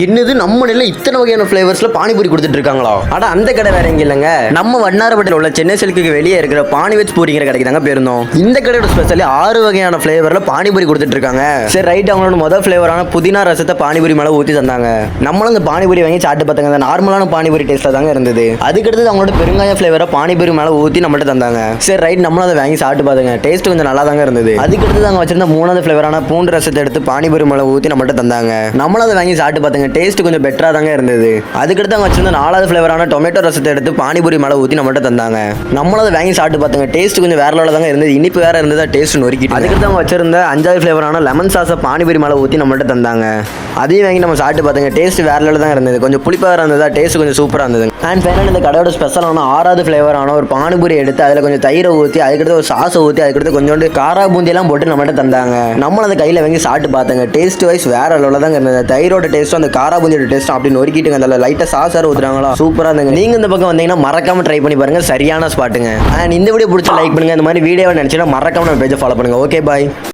என்னது நம்ம நிலையில இத்தனை வகையான ஃபிளேவர்ஸ்ல பானிபூரி கொடுத்துட்டு இருக்காங்களா? ஆனா அந்த கடை வேற எங்க இல்லைங்க, நம்ம வண்ணாரப்பட்டில் உள்ள சென்னை சில்க்குக்கு வெளியே இருக்கிற பானி வெஜ் பூரிங்கிற கடைக்கு தாங்க போயிருந்தோம். இந்த கடையோட ஸ்பெஷலி 6 வகையான ஃபிளேவர்ல பானிபூரி கொடுத்துட்டு இருக்காங்க. சரி ரைட், அவங்களோட முதல் ஃபிளேவரான புதினா ரசத்தை பானிபூரி மேல ஊற்றி தந்தாங்க. நம்மளும் அந்த பானிபூரி வாங்கி சாப்பிட்டு பார்த்தாங்க. நார்மலான பானிபூரி டேஸ்ட்ல தாங்க இருந்தது. அதுக்கடுத்து அவங்களோட பெருங்காய ஃபிளேவரை பானிபூரி மேல ஊற்றி நம்மகிட்ட தந்தாங்க. சரி ரைட், நம்மளும் அதை வாங்கி சாப்பிட்டு பார்த்தாங்க. டேஸ்ட் கொஞ்சம் நல்லா தாங்க இருந்தது. அதுக்கடுத்து அவங்க வச்சிருந்த 3வது ஃபிளேவரான பூண்டு ரசத்தை எடுத்து பானிபூரி மேல ஊற்றி நம்மகிட்ட தந்தாங்க. நம்மளும் அதை வாங்கி சாப்பிட்டு பார்த்தாங்க. டேஸ்ட் கொஞ்சம் பெட்டரா தாங்க இருந்தது. அதுக்கடுத்து அவங்க வச்சிருந்த 4வது ஃபிளேவரான டொமேட்டோ ரசத்தை எடுத்து பானிபூரி மேல ஊற்றி நம்மகிட்ட தந்தாங்க. நம்மளும் அதை வாங்கி சாப்பிட்டு பார்த்தாங்க. டேஸ்ட் கொஞ்சம் வேற லெவலில் தாங்க இருந்தது. இனிப்பு வேற இருந்ததா டேஸ்ட் நொறுக்கிட்டு. அதுக்கடுத்து அவங்க வச்சிருந்த 5வது ஃபிளேவரான லெமன் சாஸை பானிபூரி மேல ஊற்றி நம்மகிட்ட தந்தாங்க. அதையும் வாங்கி நம்ம சாப்பிட்டு பார்த்தாங்க. டேஸ்ட் வேற லெவலில் தான் இருந்தது. கொஞ்சம் புளிப்பாக இருந்ததா டேஸ்ட் கொஞ்சம் சூப்பராக இருந்தது. அண்ட் ஃபைனல் இந்த கடையோட ஸ்பெஷலான 6வது ஃபிளேவரான ஒரு பானிபூரி எடுத்து அதில் கொஞ்சம் தயிரை ஊற்றி அதுக்கடுத்து ஒரு சாஸை ஊற்றி அதுக்கடுத்து கொஞ்சோண்டு காரா பூந்தியெல்லாம் போட்டு நம்மகிட்ட தந்தாங்க. நம்மளும் அந்த கையில் வாங்கி சாப்பிட்டு பார்த்தாங்க. டேஸ்ட் வைஸ் வேற லெவலில் தாங்க இருந்தது. தயிரோட டேஸ்ட்டும் அந்த காரா பூந்தியோட டேஸ்ட்டும் அப்படி நொறுக்கிட்டுங்க. அதில் லைட்டாக சாஸ் வேறு ஊற்றுறாங்களா, சூப்பராக இருந்துங்க. நீங்கள் இந்த பக்கம் வந்தீங்கன்னா மறக்காம ட்ரை பண்ணி பாருங்க, சரியான ஸ்பாட்டுங்க. அண்ட் இந்த வீடியோ பிடிச்ச லைக் பண்ணுங்க. இந்த மாதிரி வீடியோவை நினச்சினா மறக்காம நம்ம பேஜை ஃபாலோ பண்ணுங்க. Okay bye.